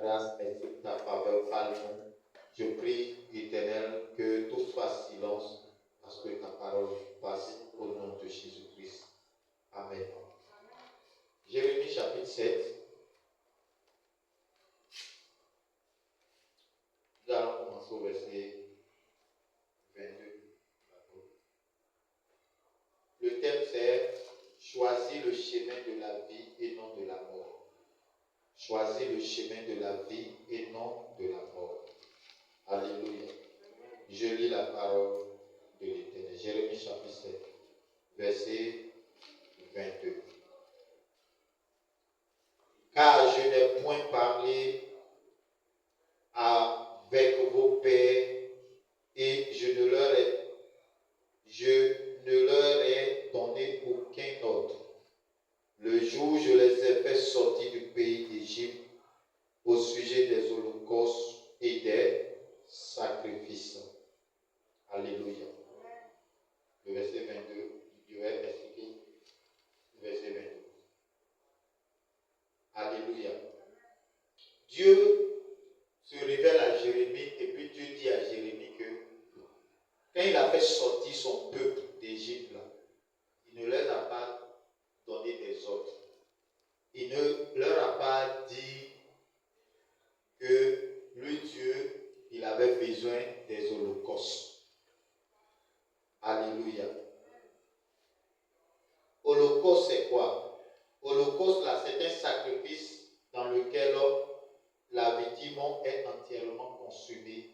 grâce, merci pour ta faveur, parle-nous. Je prie, Éternel, que tout fasse silence, parce que ta parole passe au nom de Jésus-Christ. Amen. Jérémie chapitre 7. Nous allons commencer au verset 22. Le thème c'est « Choisis le chemin de la vie et non de la mort ». Choisis le chemin de la vie et non de la mort. Alléluia. Je lis la parole de l'Éternel. Jérémie chapitre 7, verset 22. Car je n'ai point parlé avec vos pères et je ne leur ai donné aucun ordre. Le jour où je les ai fait sortir du pays d'Égypte au sujet des holocaustes et des sacrifices. Alléluia. Le verset 22, je vais expliquer le verset 22. Alléluia. Dieu se révèle à Jérémie et puis Dieu dit à Jérémie que quand il a fait sortir son peuple d'Égypte, il ne leur a pas donné des ordres. Il ne leur a pas dit que lui, Dieu, il avait besoin des holocaustes. Alléluia. Holocauste, c'est quoi? Holocauste, là, c'est un sacrifice dans lequel la victime est entièrement consumée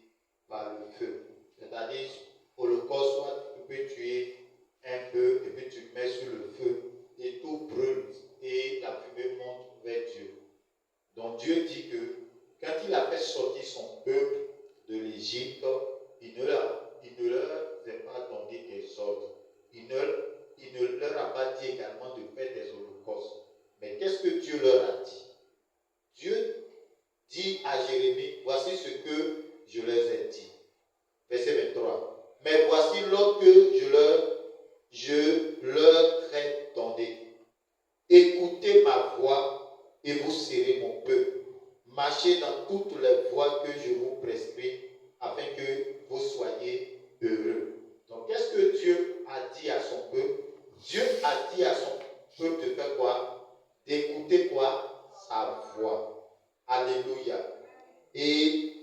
par le feu. C'est-à-dire, holocauste, soit tu peux tuer un peu et puis tu mets sur le feu et tout brûle et la fumée monte vers Dieu. Donc Dieu dit que quand il a fait sortir son peuple de l'Égypte, il ne leur a pas donné des ordres. Il ne leur a pas dit également de faire des holocaustes. Mais qu'est-ce que Dieu leur a dit? Dieu dit à Jérémie, voici ce que je leur ai dit. Verset 23. Mais voici l'ordre que je leur ai donné. Écoutez ma voix et vous serez mon peuple. Marchez dans toutes les voies que je vous prescris afin que vous soyez heureux. Donc, qu'est-ce que Dieu a dit à son peuple? Dieu a dit à son peuple de faire quoi? D'écouter quoi? Sa voix. Alléluia. Et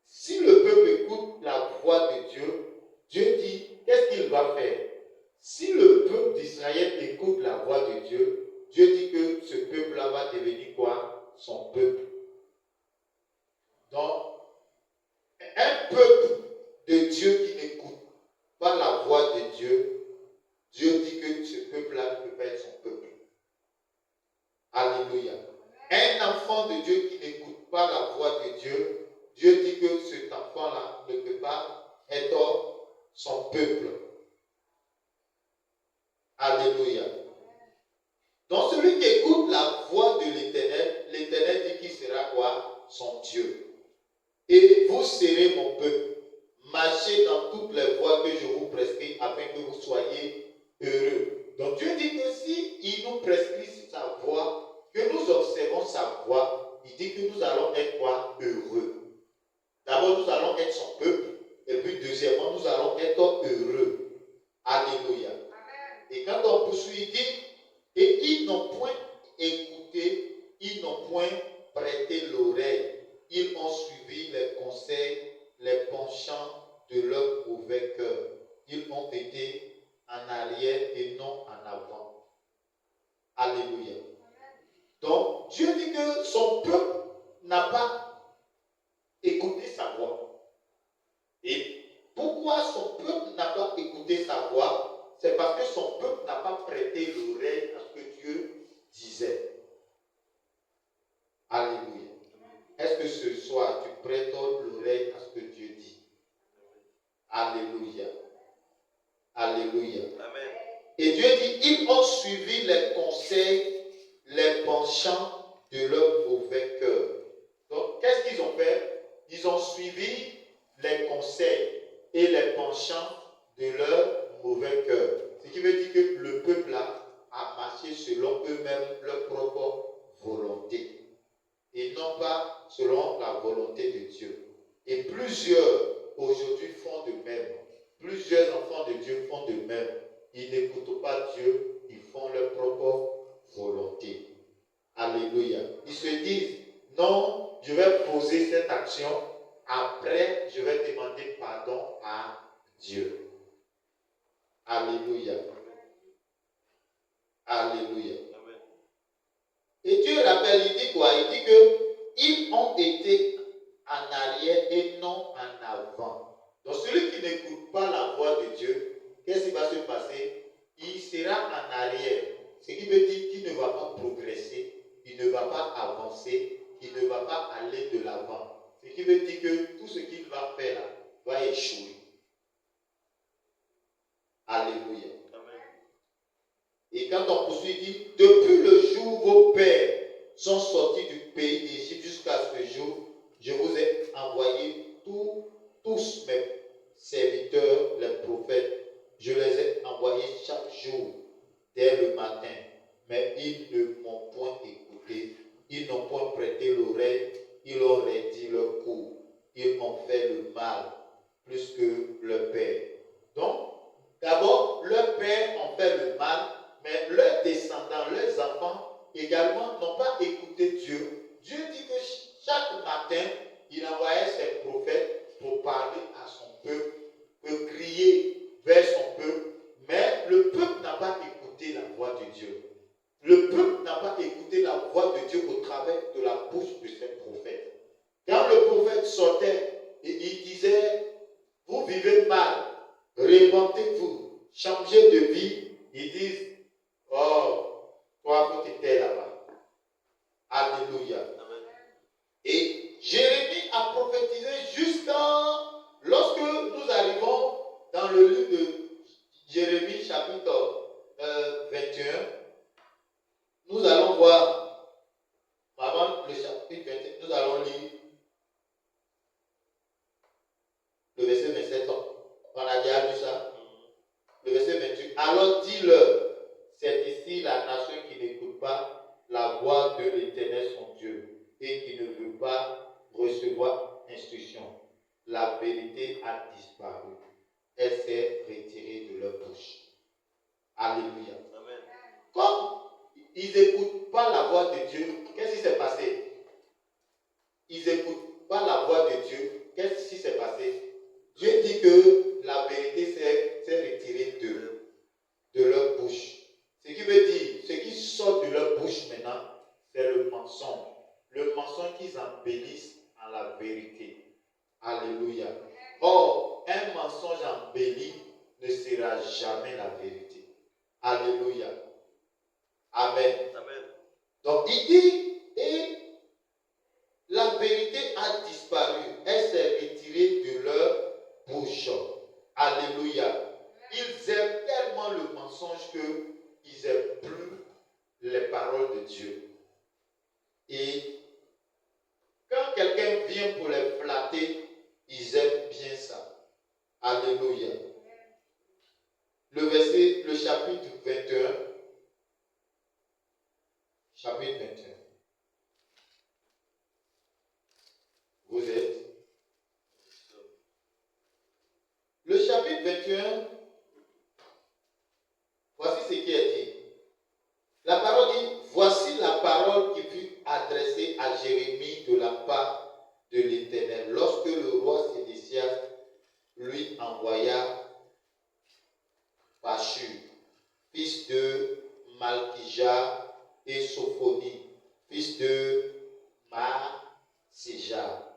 si le peuple écoute la voix de Dieu, Dieu dit, qu'est-ce qu'il va faire? Si le peuple d'Israël écoute la voix de Dieu, Dieu dit que ce peuple-là va devenir quoi? Son peuple. Donc, un peuple de Dieu qui n'écoute pas la voix de Dieu, Dieu dit que ce peuple-là ne peut pas être son peuple. Alléluia. Un enfant de Dieu qui n'écoute pas la voix de Dieu, Dieu dit que cet enfant-là ne peut pas être son peuple. Alléluia. Donc celui qui écoute la voix de l'Éternel, l'Éternel dit qu'il sera quoi? Son Dieu. Et vous serez mon peuple. Marchez dans toutes les voies que je vous prescris afin que vous soyez heureux. Donc Dieu dit que si il nous prescrit sa voix, que nous observons sa voix, il dit que nous allons être quoi? Heureux. D'abord, nous allons être son peuple. Et puis, deuxièmement, nous allons être heureux. Alléluia. Et quand on poursuit, il dit, et ils n'ont point écouté, ils n'ont point prêté l'oreille. Ils ont suivi les conseils, les penchants de leur mauvais cœur. Ils ont été en arrière et non en avant. Alléluia. Donc, Dieu dit que son peuple n'a pas écouté sa voix. Et pourquoi son peuple n'a pas écouté sa voix? C'est parce que son peuple n'a pas prêté l'oreille à ce que Dieu disait. Alléluia. Est-ce que ce soir, tu prêtes l'oreille à ce que Dieu dit? Alléluia. Alléluia. Amen. Et Dieu dit, ils ont suivi les conseils, les penchants de leur mauvais cœur. Donc, qu'est-ce qu'ils ont fait? Ils ont suivi les conseils et les penchants de leur mauvais cœur. Ce qui veut dire que le peuple a marché selon eux-mêmes leur propre volonté. Et non pas selon la volonté de Dieu. Et plusieurs aujourd'hui font de même. Plusieurs enfants de Dieu font de même. Ils n'écoutent pas Dieu, ils font leur propre volonté. Alléluia. Ils se disent, non, je vais poser cette action, après je vais demander pardon à Dieu. Alléluia. Alléluia. Et Dieu rappelle, il dit quoi? Il dit que ils ont été en arrière et non en avant. Donc celui qui n'écoute pas la voix de Dieu, qu'est-ce qui va se passer? Il sera en arrière. Ce qui veut dire qu'il ne va pas progresser, il ne va pas avancer, il ne va pas aller de l'avant. Ce qui veut dire que tout ce qu'il va faire là va échouer. Alléluia. Amen. Et quand on poursuit, il dit, depuis le jour où vos pères sont sortis du pays d'Égypte jusqu'à ce jour, je vous ai envoyé tous mes serviteurs, les prophètes, je les ai envoyés chaque jour, dès le matin. Mais ils ne m'ont point écouté, ils n'ont point prêté l'oreille, ils ont réduit leur cou, ils ont fait le mal plus que leur père. Donc, d'abord, leurs pères ont fait le mal, mais leurs descendants, leurs enfants également n'ont pas écouté Dieu. Dieu dit que chaque matin, il envoyait ses prophètes pour parler à son peuple, pour crier vers son peuple, mais le peuple n'a pas écouté la voix de Dieu. Le peuple n'a pas écouté la voix de Dieu au travers de la bouche de ses prophètes. Quand le prophète sortait et il disait, vous vivez mal, repentez-vous, changez de vie, ils disent, oh, toi, tu étais là-bas. Alléluia. Amen. Et Jérémie a prophétisé lorsque nous arrivons dans le livre de Jérémie, chapitre 21, nous allons voir, avant le chapitre 21, nous allons lire le verset 27. On a déjà lu ça. Le verset 28. Alors dis-leur, c'est ici la nation qui n'écoute pas la voix de l'Éternel son Dieu et qui ne veut pas recevoir instruction. La vérité a disparu. Elle s'est retirée de leur bouche. Alléluia. Amen. Comme ils n'écoutent pas la voix de Dieu, qu'est-ce qui s'est passé? Ils n'écoutent pas la voix de Dieu. Qu'est-ce qui s'est passé? Dieu dit que la vérité s'est retirée de leur bouche. Ce qui veut dire, ce qui sort de leur bouche maintenant, c'est le mensonge. Le mensonge qu'ils embellissent en la vérité. Alléluia. Or, un mensonge embelli ne sera jamais la vérité. Alléluia. Amen. Amen. Donc, il dit, et la vérité a disparu. Elle s'est retirée de leur bouche. Alléluia. Ils aiment tellement le mensonge qu'ils n'aiment plus les paroles de Dieu. Et quand quelqu'un vient pour les flatter, ils aiment bien ça. Alléluia. Le chapitre 21. Chapitre 21. Vous êtes. Le chapitre 21, voici ce qui est dit. La parole dit, voici la parole qui fut adressée à Jérémie de la part de l'Éternel, lorsque le roi Sédécias lui envoya Pashur, fils de Malkija, et Sophonie, fils de Maséja,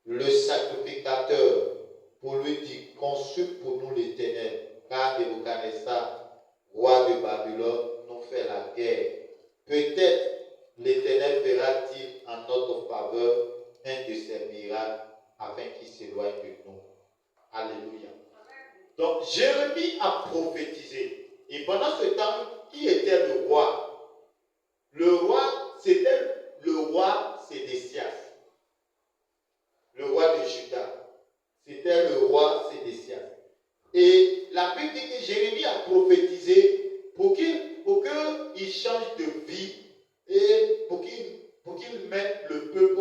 le sacrificateur, pour lui dire, consulte pour nous l'Éternel, car Nebuchadnezzar, roi de Babylone, nous fait la guerre. Peut-être l'Éternel fera-t-il en notre faveur un de ses miracles afin qu'il s'éloigne de nous. Alléluia. Donc Jérémie a prophétisé. Et pendant ce temps, qui était le roi? Le roi, c'était le roi Sédécias, le roi de Juda. C'était le roi Sédécias. Et la Bible dit que Jérémie a prophétisé pour qu'il change de vie et pour qu'il mette le peuple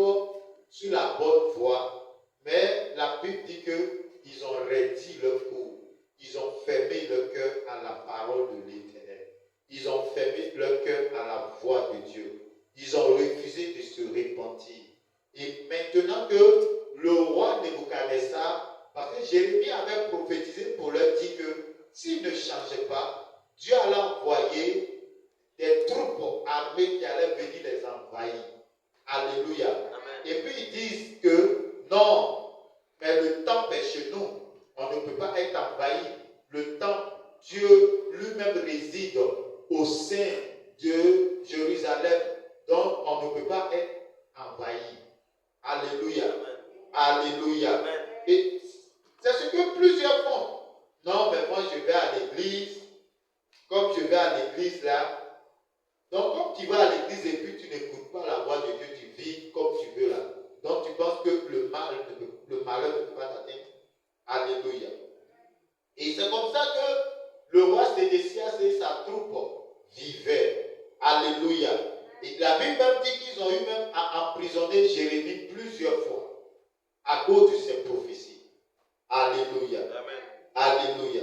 sur la bonne voie, mais la Bible dit qu'ils ont réduit leur cours. Ils ont fermé leur cœur à la parole de l'Éternel. Ils ont fermé leur cœur à la voix de Dieu. Ils ont refusé de se repentir. Et maintenant que le roi Nebuchadnezzar, parce que Jérémie avait prophétisé pour leur dire que s'ils ne changeaient pas, Dieu allait envoyer des troupes armées qui allaient venir les envahir. Alléluia. Amen. Et puis ils disent que non, mais le temple est chez nous. On ne peut pas être envahi. Le temple, Dieu lui-même réside au sein de Jérusalem. Donc on ne peut pas être envahi. Alléluia. Amen. Alléluia. Amen. Et c'est ce que plusieurs font. Non, mais moi je vais à l'église. Comme je vais à l'église là. Donc comme tu vas à l'église et puis tu n'écoutes pas la voix de Dieu, tu vis comme tu veux là. Donc tu penses que le malheur ne peut pas t'atteindre. Alléluia. Et c'est comme ça que le roi Sédécias et sa troupe vivaient. Alléluia. Et la Bible même dit qu'ils ont eu même à emprisonner Jérémie plusieurs fois à cause de ses prophéties. Alléluia. Amen. Alléluia.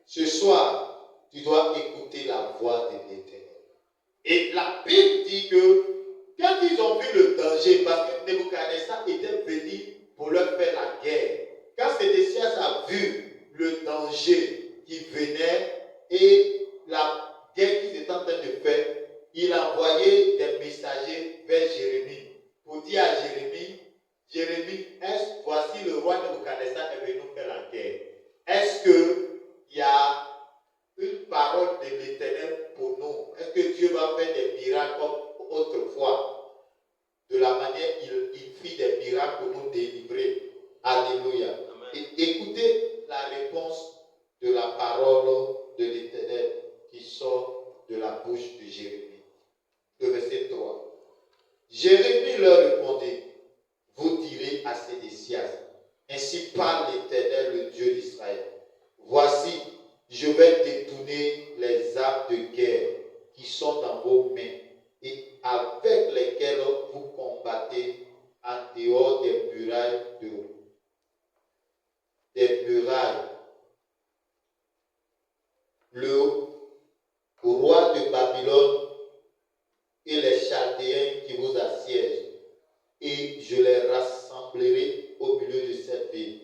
Ce soir, tu dois écouter la voix de l'Éternel. Et la Bible dit que quand ils ont vu le danger, parce que Nebuchadnezzar était venu pour leur faire la guerre, quand Sédécias a vu le danger qui venait et la guerre qu'ils étaient en train de faire, il a envoyé des messagers vers Jérémie pour dire à Jérémie, voici le roi Nebuchadnezzar est venu faire la guerre. Est-ce qu'il y a une parole de l'Éternel pour nous? Est-ce que Dieu va faire des miracles comme autrefois? De la manière il fit des miracles pour nous délivrer. Alléluia. Et écoutez la réponse de la parole de l'Éternel qui sort de la bouche de Jérémie. Le verset 3. Jérémie leur répondit, vous direz à Sédécias, ainsi parle l'Éternel, le Dieu d'Israël. Voici, je vais détourner les armes de guerre qui sont dans vos mains et avec lesquelles vous combattez en dehors des murailles Le roi de Babylone et les Chaldéens qui vous assiègent, et je les rassemblerai au milieu de cette ville.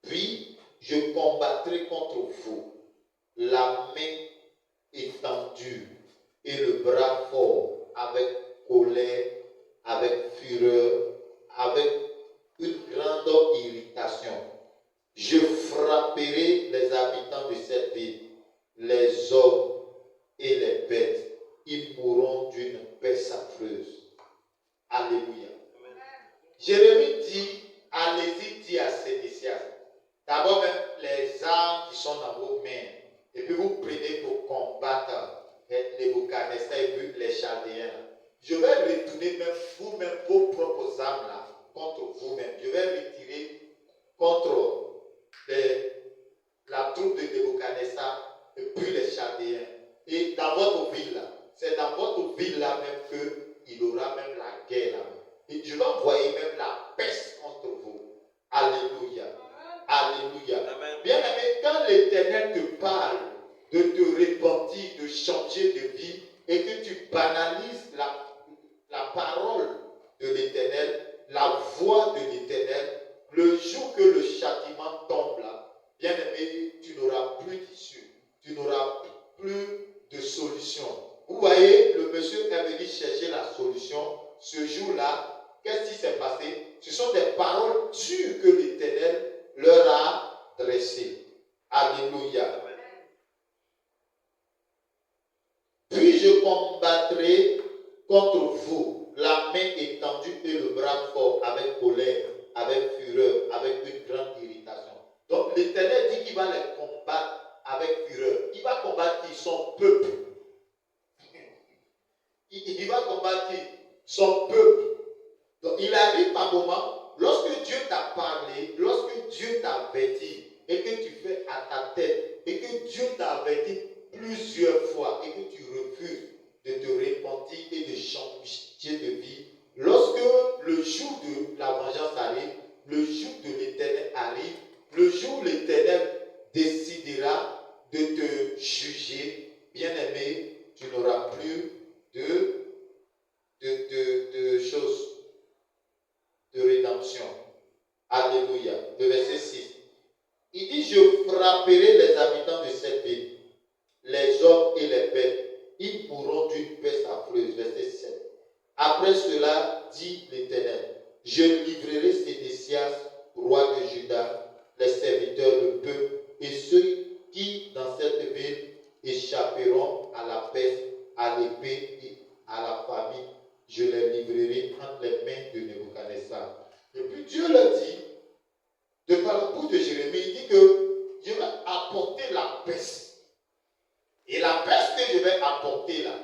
Puis je combattrai contre vous, la main étendue et le bras fort, avec colère, avec fureur, avec une grande irritation. Je frapperai les habitants de cette ville, les hommes et les bêtes. Ils mourront d'une peste affreuse. Alléluia. Amen. Jérémie dit, allez-y, dit à Sédécias, d'abord même les armes qui sont dans vos mains, et puis vous prenez pour combattre les Nebuchadnezzar et puis les Chaldéens. Je vais retourner même vous-même vos propres armes là, contre vous-même. Je vais retirer contre la troupe de Nebuchadnezzar et puis les Chaldéens. Et dans votre ville là, c'est dans votre ville là même qu'il aura même la guerre là. Et je vais envoyer même la peste contre vous. Alléluia. Alléluia. Amen. Bien aimé, quand l'Éternel te parle de te repentir, de changer de vie, et que tu banalises la parole de l'Éternel, la voix de l'Éternel, le jour que le châtiment tombe là, bien aimé, tu n'auras plus d'issue, tu n'auras plus de solution. Vous voyez, le monsieur est venu chercher la solution. Ce jour-là, qu'est-ce qui s'est passé? Ce sont des paroles dures que l'Éternel leur a dressées. Alléluia. Puis je combattrai contre vous, la main étendue et le bras fort, avec colère, avec fureur, avec une grande irritation. Donc l'Éternel dit qu'il va les combattre avec fureur. Il va combattre son peuple. Il va combattre son peuple. Donc il arrive par moment, lorsque Dieu t'a parlé, lorsque Dieu t'a averti, et que tu fais à ta tête, et péremption. Alléluia. Le verset 6. Il dit, je frapperai les habitants de cette ville, les hommes et les bêtes. Ils mourront d'une peste affreuse. Verset 7. Après cela, dit l'Éternel, je livrerai Sédécias, roi de Juda, les serviteurs, le peuple, et ceux qui, dans cette ville, échapperont à la peste, à l'épée et à la famine. Je les livrerai entre les mains de Nebuchadnezzar. Et puis Dieu leur dit, de par la bouche de Jérémie, il dit que je vais apporter la peste. Et la peste que je vais apporter là,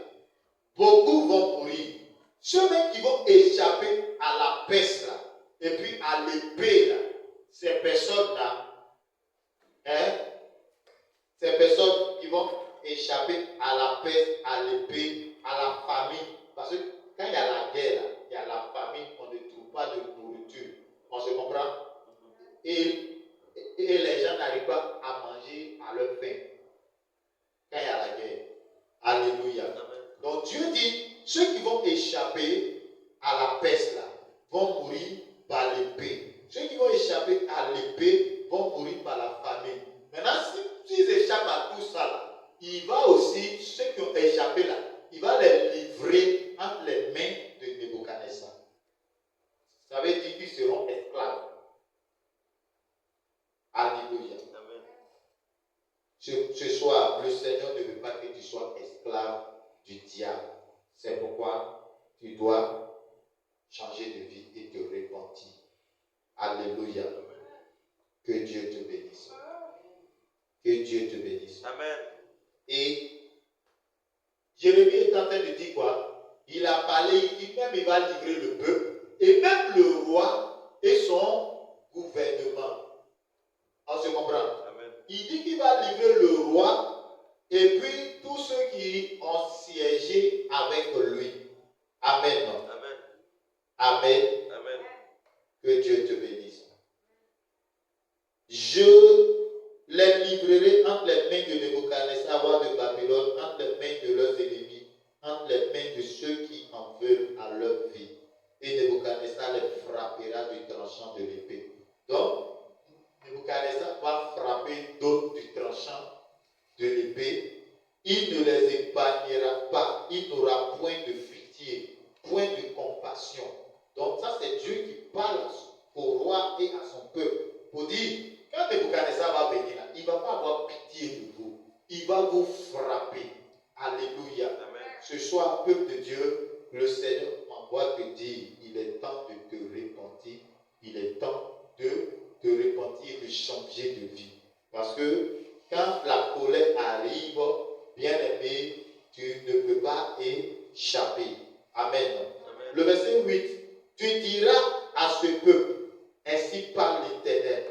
beaucoup vont mourir. Ceux-là qui vont échapper à la peste là, et puis à l'épée là, ces personnes-là, ces personnes qui vont échapper à la peste, à l'épée, à la famine. Parce que quand il y a la guerre, là, il y a la famine, on ne trouve pas de nourriture. On se comprend? Et les gens n'arrivent pas à manger à leur faim. Quand il y a la guerre. Alléluia. Donc Dieu dit, ceux qui vont échapper à la peste là, vont mourir par l'épée. Ceux qui vont échapper à l'épée vont mourir par la famine. Maintenant, s'ils échappent à tout ça là, il va aussi, ceux qui ont échappé là, il va les livrer entre les mains de Nebuchadnezzar. Ça veut dire qu'ils seront esclaves. Alléluia. Amen. Ce soir, le Seigneur ne veut pas que tu sois esclave du diable. C'est pourquoi tu dois changer de vie et te repentir. Alléluia. Que Dieu te bénisse. Que Dieu te bénisse. Amen. Et Jérémie est en train de dire quoi? Il a parlé, il dit même il va livrer le peuple et même le roi et son gouvernement. On se comprend? Amen. Il dit qu'il va livrer le roi et puis tous ceux qui ont siégé avec lui. Amen. Amen. Amen. Amen. Que Dieu te bénisse. Je les livrerai entre les mains de Nebuchadnezzar, roi de Babylone, entre les mains de leurs ennemis, entre les mains de ceux qui en veulent à leur vie. Et Nebuchadnezzar les frappera du tranchant de l'épée. Donc, Nebuchadnezzar va frapper d'autres du tranchant de l'épée. Il ne les épargnera pas. Il n'aura point de pitié, point de compassion. Donc ça, c'est Dieu qui parle au roi et à son peuple pour dire, quand Nebuchadnezzar va venir là, il ne va pas avoir pitié de vous. Il va vous frapper. Alléluia. Amen. Ce soir, peuple de Dieu, le Seigneur m'envoie te dire, il est temps de te repentir. Il est temps de te repentir et de changer de vie. Parce que quand la colère arrive, bien-aimé, tu ne peux pas échapper. Amen. Amen. Le verset 8. Tu diras à ce peuple, ainsi parle l'Éternel,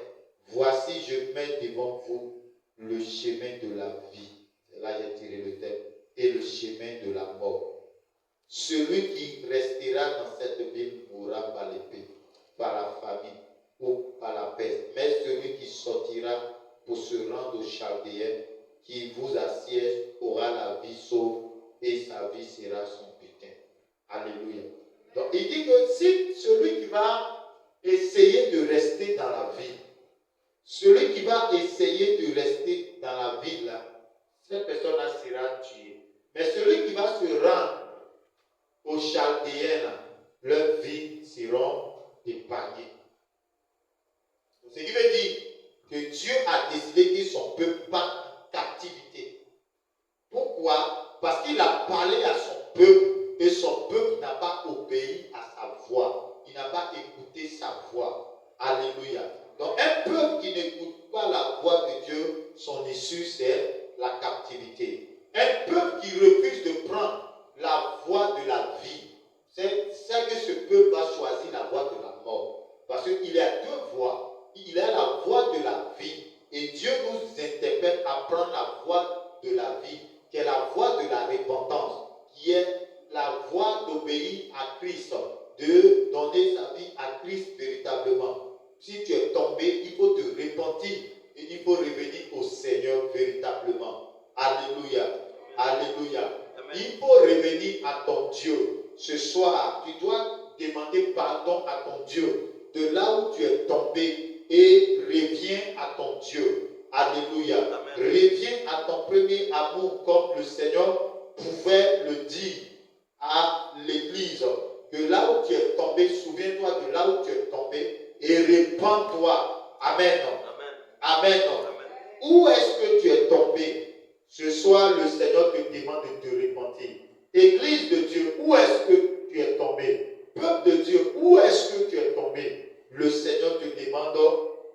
voici je mets devant vous le chemin de la vie. Là j'ai tiré le thème. Et le chemin de la mort. Celui qui restera dans cette ville mourra par l'épée, par la famine ou par la peste. Mais celui qui sortira pour se rendre aux Chaldéens, qui vous assiège, aura la vie sauve et sa vie sera son butin. Alléluia. Donc il dit que si celui qui va essayer de rester dans la ville, celui qui va essayer de rester dans la ville là, cette personne-là sera tuée. Mais celui qui va se rendre aux Chaldéens là, leurs vies seront épargnées. Ce qui veut dire que Dieu a décidé que son peuple parte en captivité. Pourquoi? Parce qu'il a parlé à son peuple et son peuple n'a pas obéi à sa voix. Il n'a pas écouté sa voix. Alléluia. Donc un peuple qui n'écoute pas la voix de Dieu, son issue c'est la captivité. Un peuple qui refuse de prendre la voie de la vie, c'est que ce peuple va choisir la voie de la mort. Parce qu'il y a deux voies. Il y a la voie de la vie. Et Dieu nous interpelle à prendre la voie de la vie, qui est la voie de la repentance, qui est la voie d'obéir à Christ, de donner sa vie à Christ véritablement. Si tu es tombé, il faut te repentir et il faut revenir au Seigneur véritablement. Alléluia. Alléluia. Amen. Il faut revenir à ton Dieu. Ce soir, tu dois demander pardon à ton Dieu de là où tu es tombé et reviens à ton Dieu. Alléluia. Amen. Reviens à ton premier amour comme le Seigneur pouvait le dire à l'Église. Que là où tu es tombé, souviens-toi de là où tu es tombé et répands-toi. Amen. Amen. Amen. Où est-ce que tu es tombé? Ce soir, le Seigneur te demande de te repentir. Église de Dieu, où est-ce que tu es tombé? Peuple de Dieu, où est-ce que tu es tombé? Le Seigneur te demande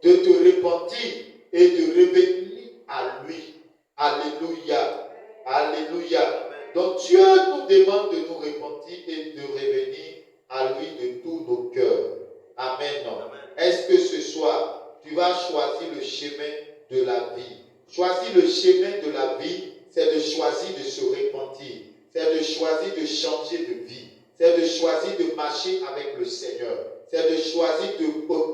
de te repentir et de revenir à lui. Alléluia. Alléluia. Donc Dieu nous demande de nous repentir et de revenir à lui de tous nos cœurs. Amen. Est-ce que ce soir, tu vas choisir le chemin de la vie? Choisir le chemin de la vie, c'est de choisir de se repentir. C'est de choisir de changer de vie. C'est de choisir de marcher avec le Seigneur. C'est de choisir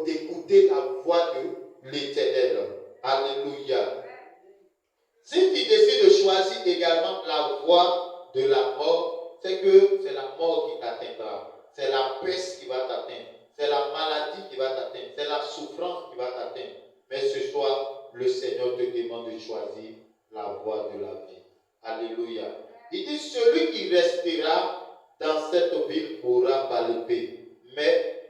d'écouter la voix de l'Éternel. Alléluia. Si tu décides de choisir également la voie de la mort, c'est que c'est la mort qui t'atteindra. C'est la peste qui va t'atteindre. C'est la maladie qui va t'atteindre. C'est la souffrance qui va t'atteindre. Mais ce soir, le Seigneur te demande de choisir la voie de la vie. Alléluia. Il dit, celui qui restera dans cette ville mourra par l'épée. Mais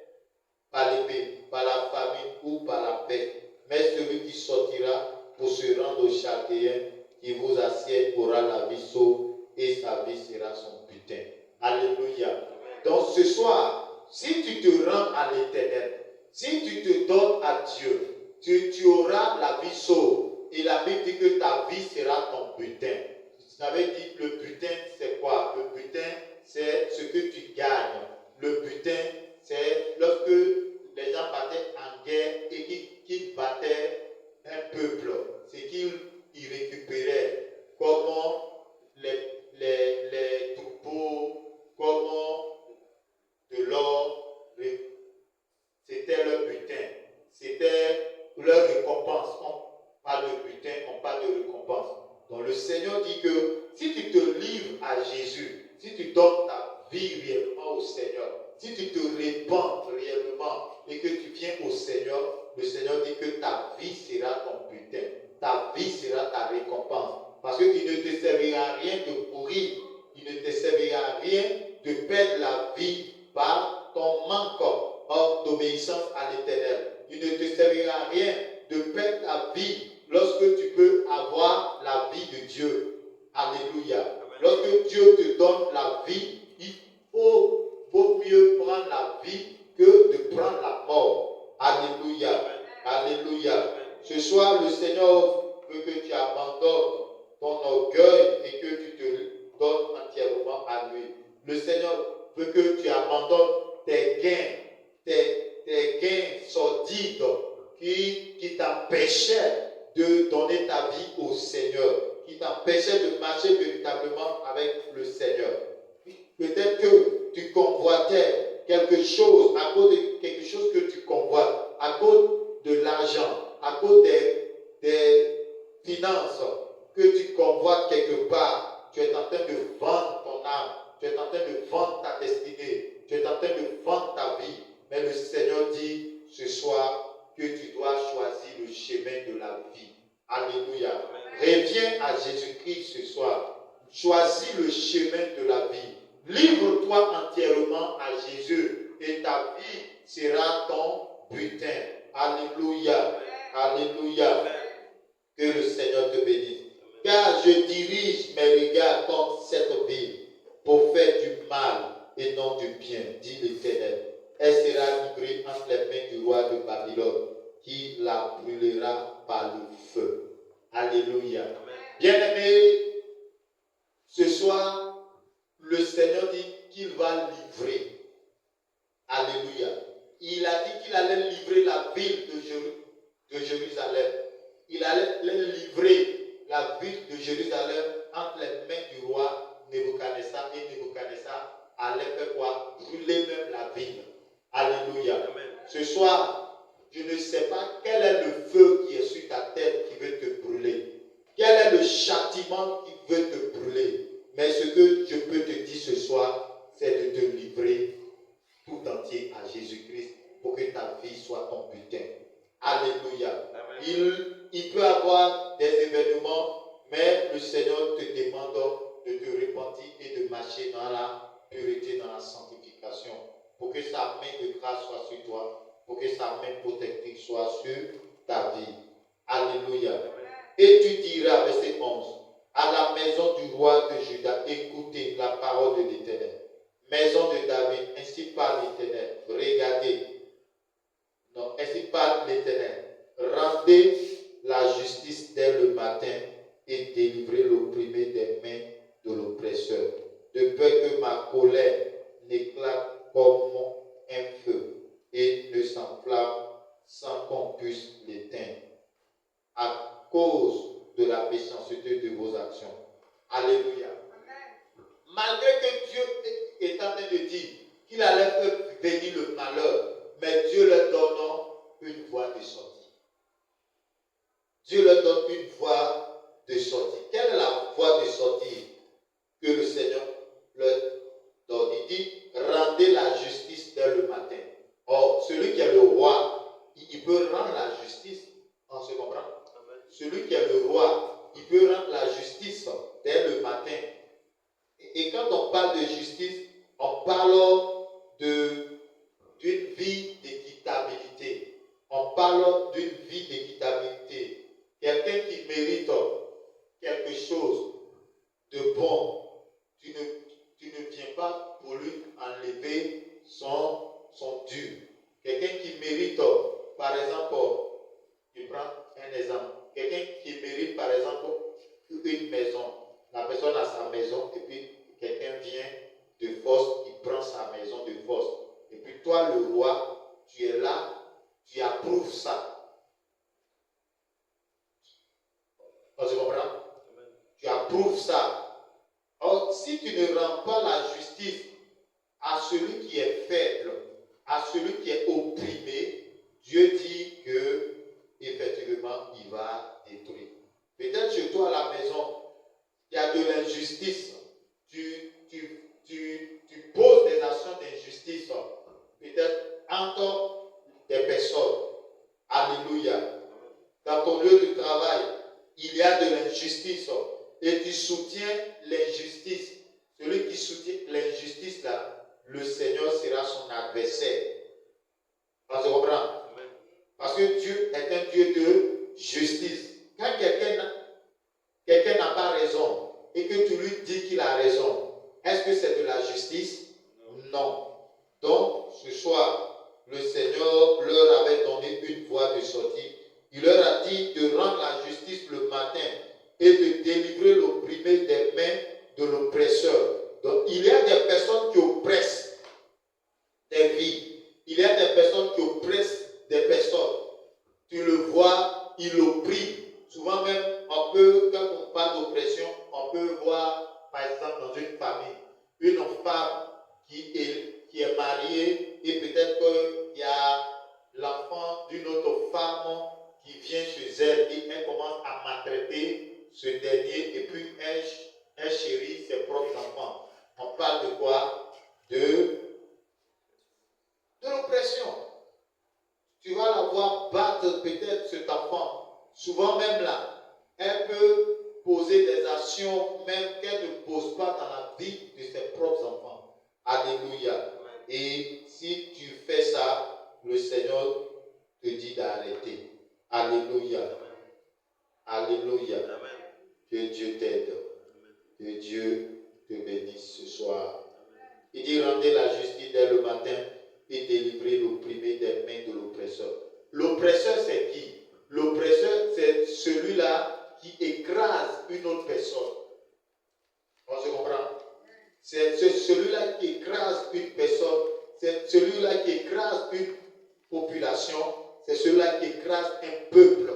par l'épée, par la famine ou par la peste. Mais celui qui sortira pour se rendre aux Chaldéens qui vous assiègent aura la vie sauve et sa vie sera son butin. Alléluia. Donc ce soir, si tu te rends à l'Éternel, si tu te donnes à Dieu, tu auras la vie sauve. Et la Bible dit que ta vie sera ton butin. Ça veut dire le butin, c'est quoi? Le butin, c'est ce que tu gagnes. Le butin, c'est lorsque les gens battaient en guerre et qu'ils battaient un peuple, c'est qu'ils récupéraient comment les troupeaux, comment de l'or, c'était leur butin, c'était leur récompense. On parle de butin, on parle de récompense. Donc le Seigneur dit que si tu te livres à Jésus, si tu donnes ta vie réellement au Seigneur, si tu te répands réellement et que tu viens au Seigneur, le Seigneur dit que ta vie sera ton butin, ta vie sera ta récompense. Parce qu'il ne te servira à rien de mourir, il ne te servira à rien de perdre la vie par ton manque d'obéissance à l'Éternel. Il ne te servira à rien de perdre ta vie lorsque tu peux avoir la vie de Dieu. Alléluia. Lorsque Dieu te donne la vie, il vaut mieux prendre la vie que de prendre la mort. Alléluia. Alléluia. Ce soir, le Seigneur veut que tu abandonnes ton orgueil et que tu te donnes entièrement à lui. Le Seigneur veut que tu abandonnes tes gains sordides qui t'empêchaient de donner ta vie au Seigneur, qui t'empêchaient de marcher véritablement avec le Seigneur. Peut-être que tu convoitais quelque chose, à cause de quelque chose que tu convoites, à cause de l'argent, à cause des finances que tu convoites quelque part. Tu es en train de vendre ton âme, tu es en train de vendre ta destinée, tu es en train de vendre ta vie. Mais le Seigneur dit ce soir que tu dois choisir le chemin de la vie. Alléluia. Reviens à Jésus-Christ ce soir. Choisis le chemin de la vie. Livre-toi entièrement à Jésus et ta vie sera ton butin. Alléluia. Alléluia. Que le Seigneur te bénisse. Car je dirige mes regards contre cette ville pour faire du mal et non du bien, dit l'Éternel. Elle sera livrée entre les mains du roi de Babylone, qui la brûlera par le feu. Alléluia. Bien-aimés, ce soir, le Seigneur dit qu'il va livrer. Alléluia. Il a dit qu'il allait livrer la ville de Jérusalem. Il allait livrer la ville de Jérusalem entre les mains du roi Nebuchadnezzar. Et Nebuchadnezzar allait faire quoi? Brûler même la ville. Alléluia. Amen. Ce soir, je ne sais pas quel est le feu qui est sur ta tête qui veut te brûler. Quel est le châtiment qui veut te brûler. Mais ce que je peux te dire ce soir, c'est de te livrer tout entier à Jésus-Christ pour que ta vie soit ton butin. Alléluia. Il peut y avoir des événements, mais le Seigneur te demande de te repentir et de marcher dans la pureté, dans la sanctification, pour que sa main de grâce soit sur toi, pour que sa main protectrice soit sur ta vie. Alléluia. Et tu diras, verset 11, à la maison du roi de Juda, écoutez la parole de l'Éternel. Maison de David, ainsi parle l'Éternel. Regardez. Non, ainsi parle l'Éternel. Rendez la justice dès le matin et délivrez l'opprimé des mains de l'oppresseur, de peur que ma colère n'éclate comme un feu et ne s'enflamme sans qu'on puisse l'éteindre, à cause de la méchanceté de vos actions. Alléluia. Amen. Malgré que Dieu est en train de dire qu'il allait faire venir le malheur, mais Dieu leur donne une voie de sortie. Dieu leur donne une voie de sortie. Quelle est la voie de sortie que le Seigneur leur donne? Il dit, rendez la justice dès le matin. Or, celui qui est le roi, il peut rendre la justice. On se comprend? Amen. Celui qui est le roi, il peut rendre la justice dès le matin. Et quand on parle de justice, on parle d'une vie d'équitabilité. On parle d'une vie d'équitabilité. Quelqu'un qui mérite quelque chose de bon, tu ne viens pas pour lui enlever son dû. Quelqu'un qui mérite, par exemple, je prends un exemple, quelqu'un qui mérite, par exemple, une maison. La personne a sa maison et puis quelqu'un vient de force, il prend sa maison de force. Et puis toi, le roi, tu es là, tu approuves ça. On se comprend? Tu approuves ça. Or, si tu ne rends pas la justice à celui qui est faible, à celui qui est opprimé, Dieu dit que effectivement, il va détruire. Peut-être chez toi à la maison, il y a de l'injustice. Tu poses des actions d'injustice, peut-être entre des personnes. Alléluia. Dans ton lieu de travail, il y a de l'injustice et tu soutiens l'injustice. Celui qui soutient l'injustice, là, le Seigneur sera son adversaire. On se comprend? Parce que Dieu est un Dieu de justice. Quand quelqu'un n'a pas raison et que tu lui dis qu'il a raison, est-ce que c'est de la justice? Non. Donc, ce soir, le Seigneur leur avait donné une voie de sortie. Il leur a dit de rendre la justice le matin et de délivrer l'opprimé des mains de l'oppresseur. Donc, il y a des personnes qui oppressent des vies. Il y a des personnes qui oppressent des personnes. Tu le vois, il opprime. Souvent même, quand on parle d'oppression, on peut voir, par exemple, dans une famille, une femme qui est mariée et peut-être qu'il y a l'enfant d'une autre femme qui vient chez elle et elle commence à maltraiter ce dernier et puis elle chérit ses propres enfants. On parle de quoi? De l'oppression. Tu vas la voir battre peut-être cet enfant. Souvent même là, elle peut poser des actions même qu'elle ne pose pas dans la vie de ses propres enfants. Alléluia. Et si tu fais ça, le Seigneur te dit d'arrêter. Alléluia. Alléluia. Que Dieu t'aide. Que Dieu te bénisse ce soir. Il dit rendez la justice dès le matin et délivrez l'opprimé des mains de l'oppresseur. L'oppresseur, c'est qui? L'oppresseur, c'est celui-là qui écrase une autre personne. On se comprend? C'est celui-là qui écrase une personne, c'est celui-là qui écrase une population, c'est celui-là qui écrase un peuple.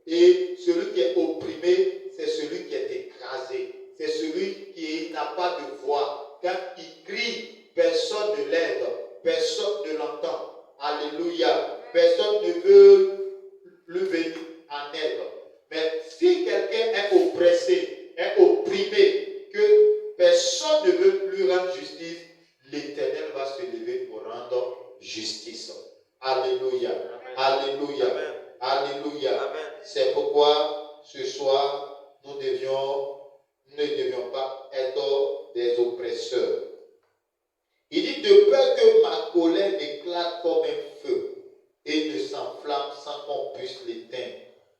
Et celui qui est opprimé, c'est celui qui est écrasé. C'est celui qui n'a pas de voix. Quand il crie, personne ne l'aide, personne ne l'entend. Alléluia. Personne ne veut lui venir en aide. Mais si quelqu'un est oppressé, est opprimé, que personne ne veut lui rendre justice, l'Éternel va se lever pour rendre rendre justice. Alléluia. Alléluia. Alléluia. C'est pourquoi ce soir, nous ne devions pas être des oppresseurs. Il dit de peur que ma colère n'éclate comme un feu et ne s'enflamme sans qu'on puisse l'éteindre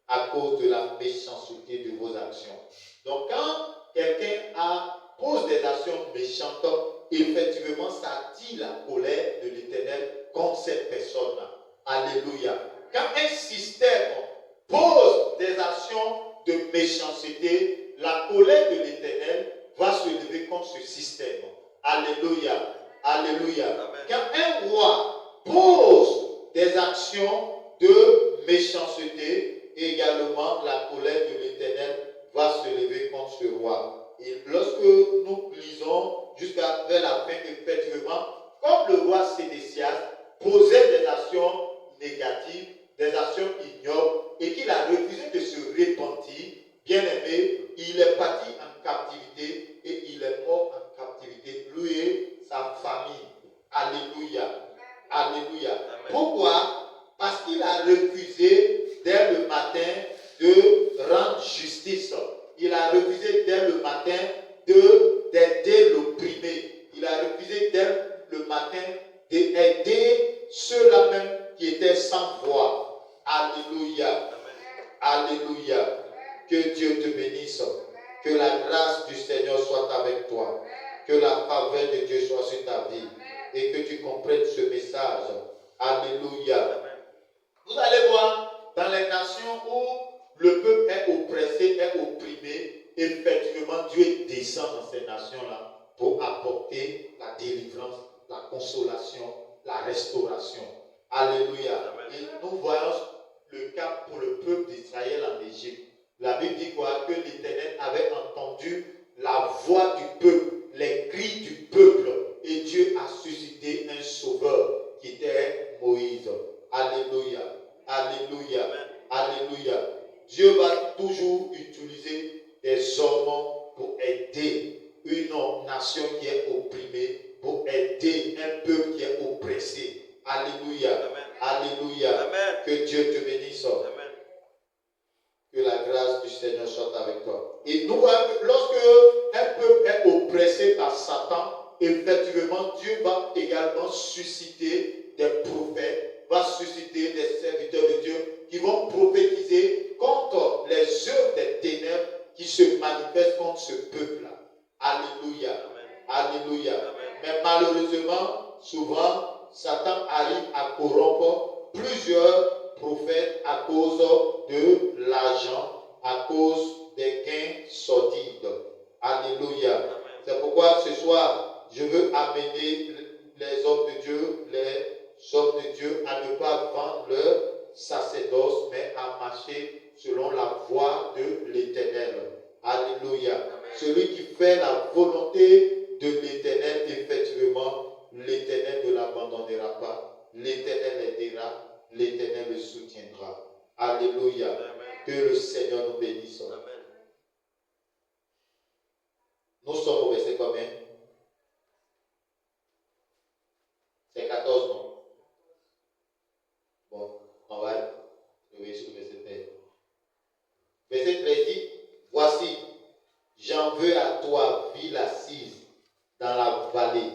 à cause de la méchanceté de vos actions. Donc quand quelqu'un pose des actions méchantes, effectivement ça attire la colère de l'Éternel contre cette personne-là. Alléluia. Quand un système pose des actions de méchanceté, la colère de l'Éternel va se lever contre ce système. Alléluia. Alléluia. Amen. Quand un roi pose des actions de méchanceté, également la colère de l'Éternel va se lever contre ce roi. Et lorsque nous lisons jusqu'à vers la fin, effectivement, comme le roi Sédécias posait des actions négatives, des actions ignobles, et qu'il a refusé de se repentir, bien aimé, il est parti en captivité et il est mort en captivité, lui et sa famille. Alléluia. Alléluia. Amen. Pourquoi? Parce qu'il a refusé dès le matin de rendre justice. Il a refusé dès le matin d'aider l'opprimé. Il a refusé dès le matin d'aider ceux-là même qui étaient sans voix. Alléluia. Alléluia. Que Dieu te bénisse. Que la grâce du Seigneur soit avec toi. Que la faveur de Dieu soit sur ta vie. Et que tu comprennes ce message. Alléluia. Vous allez voir, dans les nations où le peuple est oppressé, est opprimé, effectivement, Dieu descend dans ces nations-là pour apporter la délivrance, la consolation, la restauration. Alléluia. Et nous voyons le cas pour le peuple d'Israël en Égypte. La Bible dit quoi? Que l'Éternel avait entendu la voix du peuple, les cris du peuple, et Dieu a suscité un sauveur qui était Moïse. Alléluia. Alléluia. Alléluia. Dieu va toujours utiliser des hommes pour aider une nation qui est opprimée, pour aider un peuple qui est oppressé. Alléluia. Amen. Alléluia. Amen. Que Dieu te bénisse. Amen. Que la grâce du Seigneur soit avec toi. Et nous voyons que lorsque un peuple est oppressé par Satan, effectivement, Dieu va également susciter des prophètes, va susciter des serviteurs de Dieu qui vont prophétiser contre les œuvres des ténèbres qui se manifestent contre ce peuple-là. Alléluia. Amen. Alléluia. Amen. Mais malheureusement, souvent, Satan arrive à corrompre plusieurs prophètes à cause de l'argent, à cause des gains sordides. Alléluia. Amen. C'est pourquoi ce soir, je veux amener les hommes de Dieu, les hommes de Dieu à ne pas vendre leur sacerdoce, mais à marcher selon la voie de l'Éternel. Alléluia. Amen. Celui qui fait la volonté de l'Éternel, effectivement, l'Éternel ne l'abandonnera pas. L'Éternel l'aidera. L'Éternel le soutiendra. Alléluia. Amen. Que le Seigneur nous bénisse. Amen. Nous sommes au verset combien? C'est 14, non? Bon, on va trouver sur le verset 13. Verset 13 dit, voici, j'en veux à toi, ville assise dans la vallée,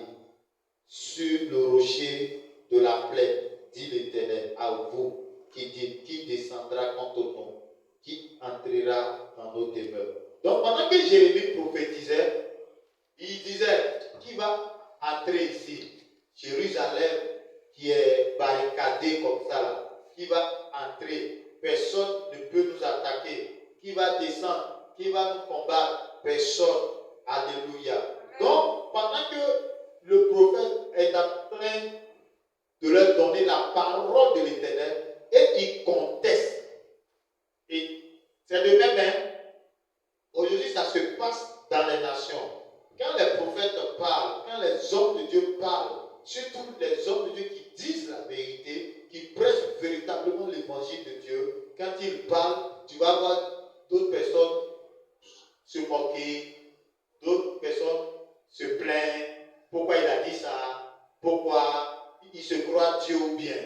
sur le rocher de la plaine, dit l'Éternel, à vous qui descendra contre nous, qui entrera dans nos demeures. Donc pendant que Jérémie prophétisait, il disait, qui va entrer ici? Jérusalem qui est barricadée comme ça là, qui va entrer? Personne ne peut nous attaquer. Qui va descendre? Qui va nous combattre? Personne. Alléluia. Donc pendant que le prophète est en train de leur donner la parole de l'Éternel, et ils contestent. Et c'est de même, hein? Aujourd'hui, ça se passe dans les nations. Quand les prophètes parlent, quand les hommes de Dieu parlent, surtout les hommes de Dieu qui disent la vérité, qui prêchent véritablement l'évangile de Dieu, quand ils parlent, tu vas voir d'autres personnes se moquer, d'autres personnes se plaignent. Pourquoi il a dit ça? Pourquoi? il se croit Dieu ou bien.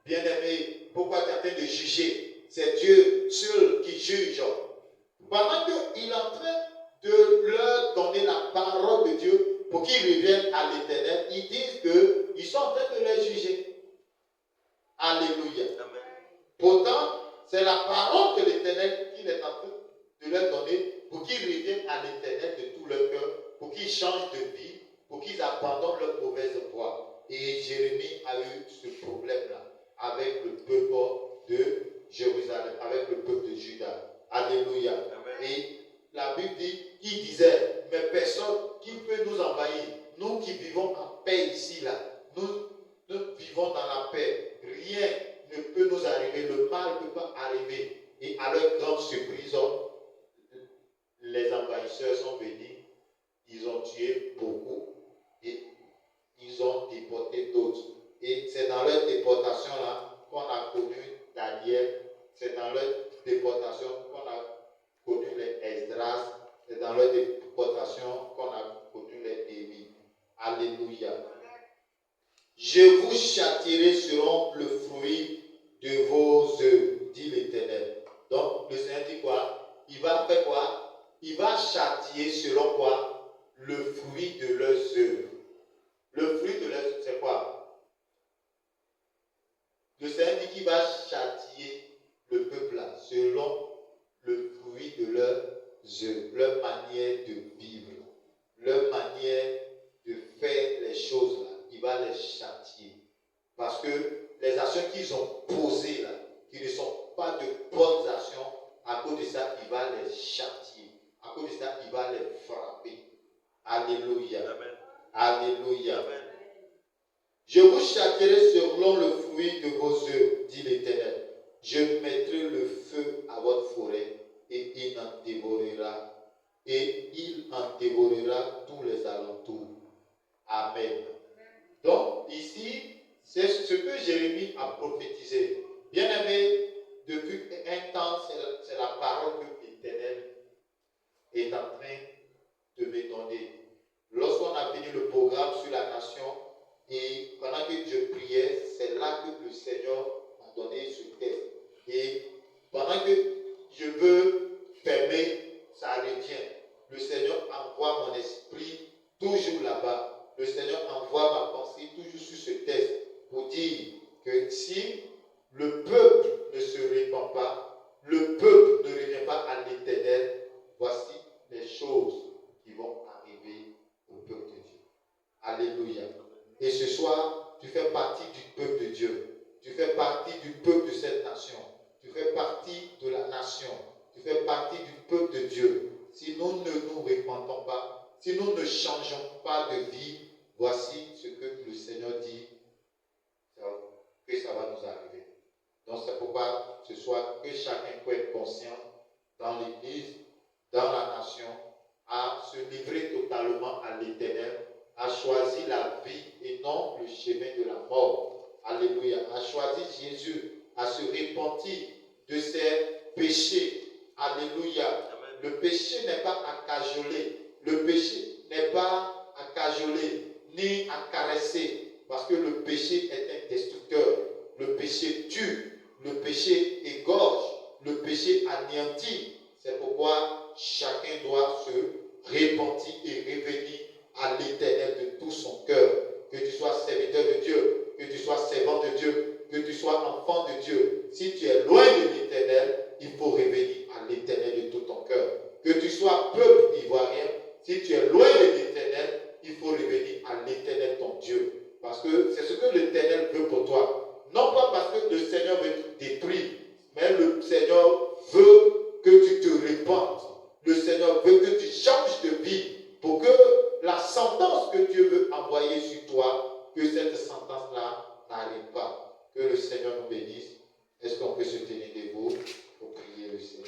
Bien-aimé, pourquoi tu es en train de juger? C'est Dieu seul qui juge. Pendant qu'il est en train de leur donner la parole de Dieu pour qu'ils reviennent à l'Éternel, ils disent qu'ils sont en train de les juger. Alléluia. Amen. Pourtant, c'est la parole de l'Éternel qu'il est en train de leur donner pour qu'ils reviennent à l'Éternel de tout leur cœur, pour qu'ils changent de vie, pour qu'ils abandonnent leur mauvaise voie. Et Jérémie a eu ce problème-là avec le peuple de Jérusalem, avec le peuple de Juda. Alléluia. Amen. Et la Bible dit, il disait, mais personne qui peut nous envahir, nous qui vivons en paix ici, là, nous vivons dans la paix, rien ne peut nous arriver, le mal ne peut pas arriver. Et à leur grande surprise, les envahisseurs sont venus, ils ont tué beaucoup et ils ont déporté d'autres. Et c'est dans leur déportation là qu'on a connu Daniel, c'est dans leur déportation qu'on a connu les Esdras, c'est dans leur déportation qu'on a connu les Néhémie. Alléluia. Je vous châtierai selon le fruit de vos œuvres, dit l'Éternel. Donc le Seigneur dit quoi? Il va faire quoi? Il va châtier selon quoi? Le fruit de leurs œuvres. Le fruit de leurs œuvres, c'est quoi? Le Seigneur dit qu'il va châtier le peuple là, selon le fruit de leurs œuvres, leur manière de vivre, leur manière de faire les choses là. Il va les châtier. Parce que les actions qu'ils ont posées là, qui ne sont pas de bonnes actions, à cause de ça, il va les châtier. À cause de ça, il va les frapper. Alléluia. Amen. Alléluia. Amen. Je vous châtierai selon le fruit de vos œuvres, dit l'Éternel. Je mettrai le feu à votre forêt et il en dévorera. Et il en dévorera tous les alentours. Amen. Donc, ici, c'est ce que Jérémie a prophétisé. Bien-aimé, depuis un temps, c'est la parole que l'Éternel est en train de me donner. Lorsqu'on a fini le programme sur la nation, et pendant que je priais, c'est là que le Seigneur m'a donné ce texte. Et pendant que je veux fermer, ça revient. Le Seigneur envoie mon esprit toujours là-bas. Le Seigneur envoie ma pensée toujours sur ce texte pour dire que si le peuple ne se répand pas, le peuple ne revient pas à l'Éternel, voici les choses qui vont arriver au peuple de Dieu. Alléluia. Et ce soir, tu fais partie du peuple de Dieu. Tu fais partie du peuple de cette nation. Tu fais partie de la nation. Tu fais partie du peuple de Dieu. Si nous ne nous répandons pas, si nous ne changeons pas de vie, voici ce que le Seigneur dit, que ça va nous arriver. Donc c'est pourquoi ce soir, que chacun peut être conscient dans l'Église, dans la nation, à se livrer totalement à l'Éternel, à choisir la vie et non le chemin de la mort. Alléluia. À choisir Jésus, à se repentir de ses péchés. Alléluia. Amen. Le péché n'est pas à cajoler. Le péché n'est pas à cajoler ni à caresser. Parce que le péché est un destructeur. Le péché tue. Le péché égorge. Le péché anéantit. C'est pourquoi chacun doit se repentir et revenir à l'Éternel de tout son cœur. Que tu sois serviteur de Dieu, que tu sois servant de Dieu, que tu sois enfant de Dieu. Si tu es loin de l'Éternel, il faut revenir à l'Éternel de tout ton cœur. Que tu sois peuple ivoirien, si tu es loin de l'Éternel, il faut revenir à l'Éternel ton Dieu. Parce que c'est ce que l'Éternel veut pour toi. Non pas parce que le Seigneur veut te détruire, mais le Seigneur veut que tu te répandes. Le Seigneur veut que tu changes de vie pour que la sentence que Dieu veut envoyer sur toi, que cette sentence-là n'arrive pas. Que le Seigneur nous bénisse. Est-ce qu'on peut se tenir debout pour prier le Seigneur?